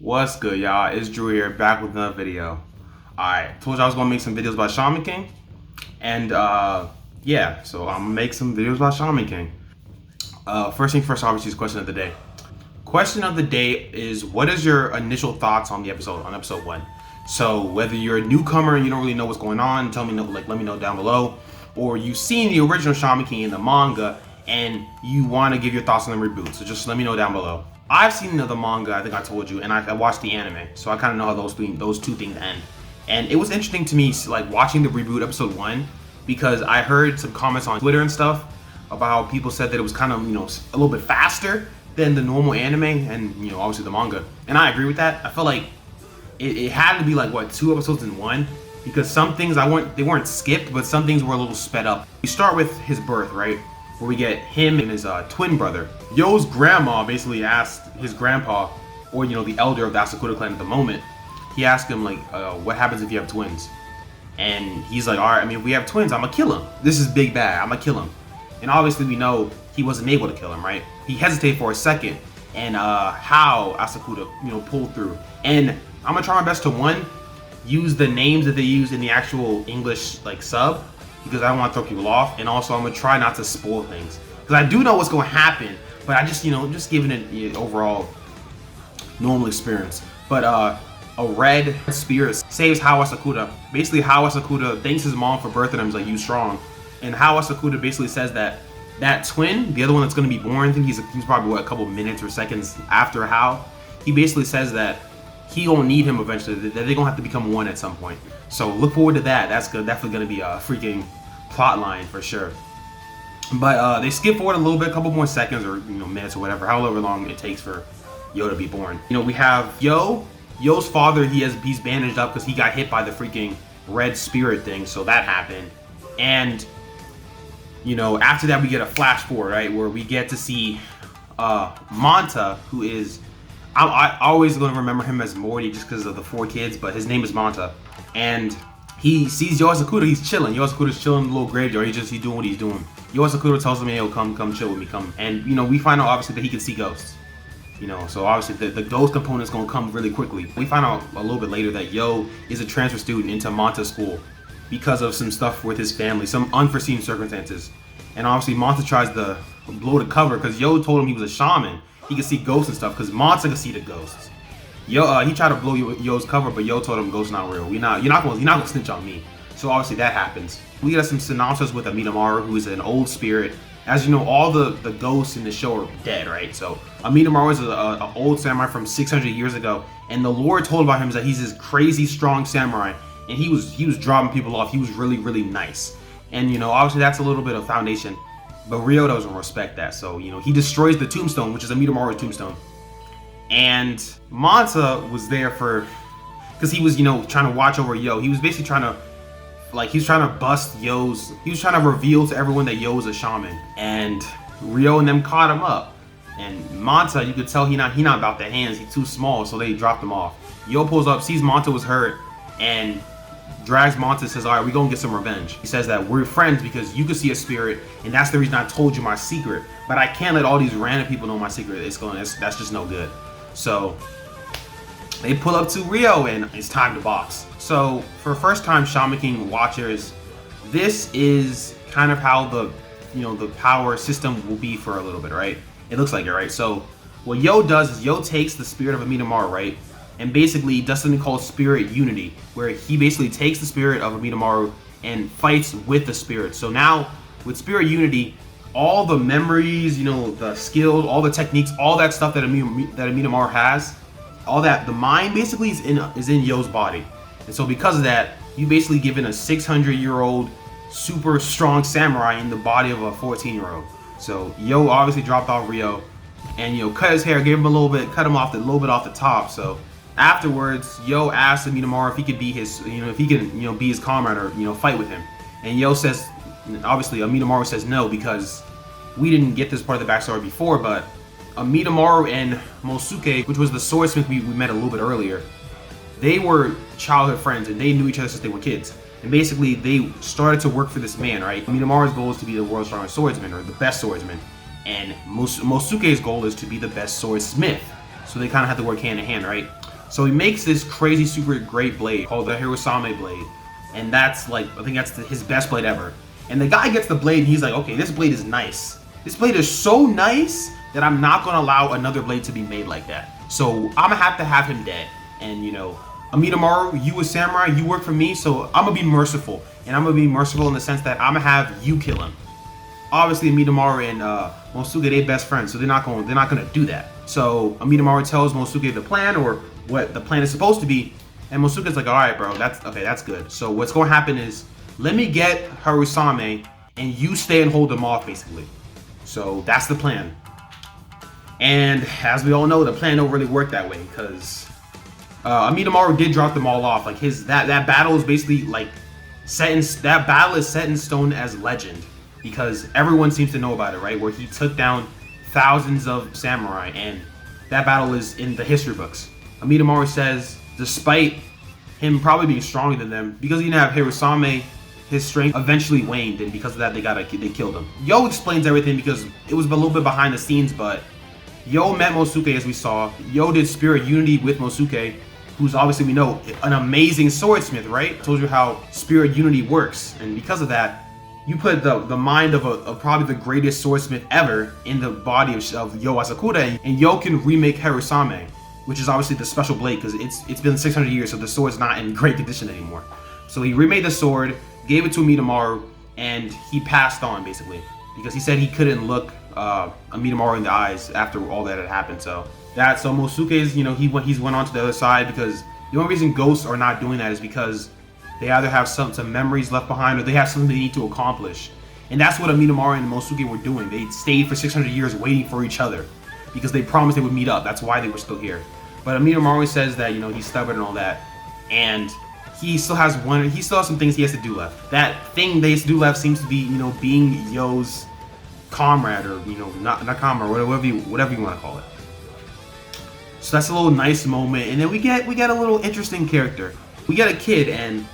What's good, y'all? It's Drew here, back with another video. Alright, told you I was gonna make some videos about Shaman King. And yeah, so I'm gonna make some videos about Shaman King. First thing first, obviously, is question of the day. Question of the day is, what is your initial thoughts on the episode, on episode 1? So whether you're a newcomer and you don't really know what's going on, let me know down below. Or you've seen the original Shaman King in the manga and you want to give your thoughts on the reboot, so just let me know down below. I've seen the manga, I think I told you, and I watched the anime, so I kind of know how those two things end. And it was interesting to me, like, watching the reboot episode 1, because I heard some comments on Twitter and stuff about how people said that it was kind of, a little bit faster than the normal anime and, obviously the manga. And I agree with that. I felt like it had to be like, what, 2 episodes in 1? Because some things they weren't skipped, but some things were a little sped up. We start with his birth, right? Where we get him and his twin brother. Yoh's grandma basically asked his grandpa, or the elder of the Asakura clan at the moment, he asked him, like, what happens if you have twins? And he's like, alright, if we have twins, I'm gonna kill him. This is big bad, I'm gonna kill him. And obviously we know he wasn't able to kill him, right? He hesitated for a second, and Hao Asakura, pulled through. And I'm gonna try my best to, one, use the names that they use in the actual English, like, sub, because I don't want to throw people off, and also I'm gonna try not to spoil things, because I do know what's going to happen, but I just, just giving it an overall normal experience. But a red spirit saves Hao Asakura. Basically, Hao Asakura thanks his mom for birthing him. He's like, you strong. And Hao Asakura basically says that twin, the other one that's going to be born, I think he's probably a couple minutes or seconds after Hao. He basically says that he gonna need him eventually, that they're gonna have to become one at some point. So look forward to that. That's definitely gonna be a freaking plot line for sure. But they skip forward a little bit, a couple more seconds or minutes or whatever, however long it takes for Yoh to be born. We have Yoh's father. He's bandaged up because he got hit by the freaking red spirit thing, so that happened. And after that we get a flash forward, right, where we get to see Manta, who is, I always gonna remember him as Morty just because of the 4 kids, but his name is Manta. And he sees Yoh Asakura, he's chilling. Yoh Asakura's chilling in the little graveyard, he's doing what he's doing. Yoh Asakura tells him, hey, yo, come chill with me, come. And we find out obviously that he can see ghosts. So obviously the ghost component's gonna come really quickly. We find out a little bit later that Yoh is a transfer student into Manta's school because of some stuff with his family, some unforeseen circumstances. And obviously Manta tries to blow the cover because Yoh told him he was a shaman. He could see ghosts and stuff because Manta could see the ghosts. He tried to blow Yoh's cover, but Yoh told him ghosts not real. You're not gonna snitch on me. So obviously that happens. We get some synopsis with amidamaru, who is an old spirit. As you know, all the ghosts in the show are dead, right? So amidamaru is an old samurai from 600 years ago, and the lore told about him is that he's this crazy strong samurai, and he was dropping people off. He was really, really nice, and obviously that's a little bit of foundation. But Ryo doesn't respect that, so he destroys the tombstone, which is amidamaru's tombstone. And Manta was there because he was trying to watch over Yoh. He was basically trying to bust Yoh's. He was trying to reveal to everyone that Yoh is a shaman. And Ryo and them caught him up. And Manta, you could tell he not about the hands. He's too small, so they dropped him off. Yoh pulls up, sees Manta was hurt, and drags Manta, says, all right, we're gonna get some revenge. He says that we're friends because you could see a spirit, and that's the reason I told you my secret. But I can't let all these random people know my secret. That's just no good. So they pull up to Ryo, and it's time to box. So for first time Shaman King watchers, this is kind of how the power system will be for a little bit, right? It looks like it, right? So what Yoh does is Yoh takes the spirit of amidamaru, right? And basically does something called spirit unity, where he basically takes the spirit of amidamaru and fights with the spirit. So now with spirit unity, all the memories, the skills, all the techniques, all that stuff that amidamaru has, all that, the mind basically is in Yoh's body. And so because of that, you basically given a 600-year-old super strong samurai in the body of a 14-year-old. So Yoh obviously dropped off Ryo and cut his hair, gave him cut him off a little bit off the top. So afterwards, Yoh asked amidamaru if he could be his, be his comrade or fight with him. And Yoh says, obviously amidamaru says no, because we didn't get this part of the backstory before, but amidamaru and Mosuke, which was the swordsmith we met a little bit earlier, they were childhood friends and they knew each other since they were kids. And basically they started to work for this man, right? Amidamaru's goal is to be the world's strongest swordsman, or the best swordsman. And Mosuke's goal is to be the best swordsmith. So they kind of have to work hand in hand, right? So he makes this crazy super great blade called the harusame blade. And that's like, I think that's his best blade ever. And the guy gets the blade and he's like, okay, this blade is nice. This blade is so nice that I'm not gonna allow another blade to be made like that. So I'm gonna have him dead. And you know, amidamaru, you a samurai, you work for me, so I'm gonna be merciful. And I'm gonna be merciful in the sense that I'm gonna have you kill him. Obviously, Amidamaru and Mosuke, they best friends, so they're not gonna do that. So Amidamaru tells Mosuke the plan, or what the plan is supposed to be, and Mosuke's like, all right, bro, that's good. So what's gonna happen is, let me get Harusame, and you stay and hold them off, basically. So that's the plan. And as we all know, the plan don't really work that way, because Amidamaru did drop them all off. Like that battle is basically like set in stone as legend. Because everyone seems to know about it, right? Where he took down thousands of samurai, and that battle is in the history books. Amidamaru says, despite him probably being stronger than them, because he didn't have Harusame, his strength eventually waned, and because of that, they killed him. Yoh explains everything because it was a little bit behind the scenes, but Yoh met Mosuke, as we saw. Yoh did spirit unity with Mosuke, who's obviously, we know, an amazing swordsmith, right? I told you how spirit unity works, and because of that, you put the mind of probably the greatest swordsmith ever in the body of Yoh Asakura, and Yoh can remake Harusame, which is obviously the special blade, because it's been 600 years, so the sword's not in great condition anymore. So he remade the sword, gave it to Amidamaru, and he passed on, basically, because he said he couldn't look Amidamaru in the eyes after all that had happened. So Mosuke's, you know, he's went on to the other side, because the only reason ghosts are not doing that is because they either have some memories left behind, or they have something they need to accomplish. And that's what Amidamaru and Mosuke were doing. They stayed for 600 years waiting for each other, because they promised they would meet up. That's why they were still here. But Amidamaru says that, you know, he's stubborn and all that, and he still has some things he has to do left. That thing they have to do left seems to be, you know, being Yoh's comrade, or, you know, not comrade, whatever you want to call it. So that's a little nice moment. And then we get a little interesting character. We get a kid, and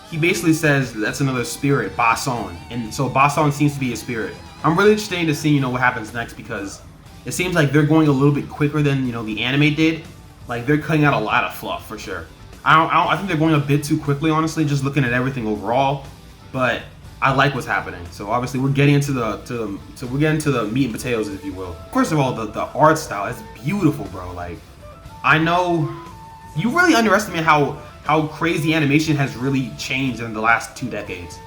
he basically says that's another spirit, bason. And so bason seems to be a spirit. I'm really interested to see, you know, what happens next, because it seems like they're going a little bit quicker than, you know, the anime did. Like, they're cutting out a lot of fluff for sure. I think they're going a bit too quickly, honestly, just looking at everything overall. But I like what's happening. So obviously we're getting into the meat and potatoes, if you will. First of all, the art style is beautiful, bro. Like, I know you really underestimate how crazy animation has really changed in the last 2 decades.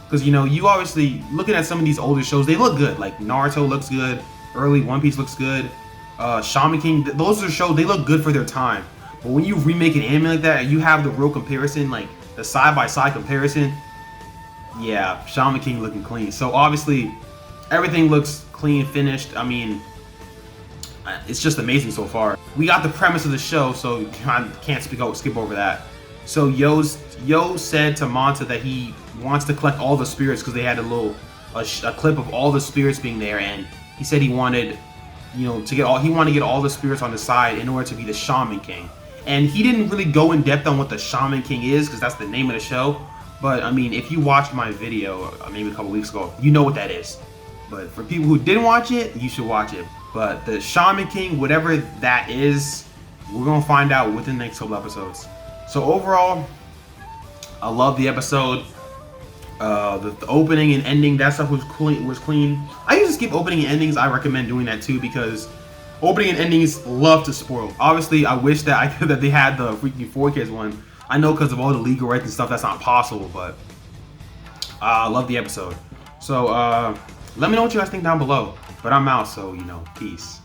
Because, you know, you obviously, looking at some of these older shows, they look good. Like, Naruto looks good, early One Piece looks good, Shaman King, those are shows, they look good for their time. But when you remake an anime like that, you have the real comparison, like, the side-by-side comparison, yeah, Shaman King looking clean. So, obviously, everything looks clean, finished. I mean, it's just amazing so far. We got the premise of the show, so I can't skip over that. So Yoh said to Manta that he wants to collect all the spirits, because they had a clip of all the spirits being there, and he said he wanted, you know, to get all the spirits on the side in order to be the Shaman King. And he didn't really go in depth on what the Shaman King is, because that's the name of the show. But I mean, if you watched my video maybe a couple weeks ago, you know what that is. But for people who didn't watch it, you should watch it. But the Shaman King, whatever that is, we're gonna find out within the next couple episodes. So overall, I love the episode. The opening and ending, that stuff was clean. I usually skip opening and endings. I recommend doing that too, because opening and endings love to spoil. Obviously, I wish that that they had the freaking 4Kids one. I know because of all the legal rights and stuff, that's not possible, but I love the episode. So let me know what you guys think down below. But I'm out, so, you know, peace.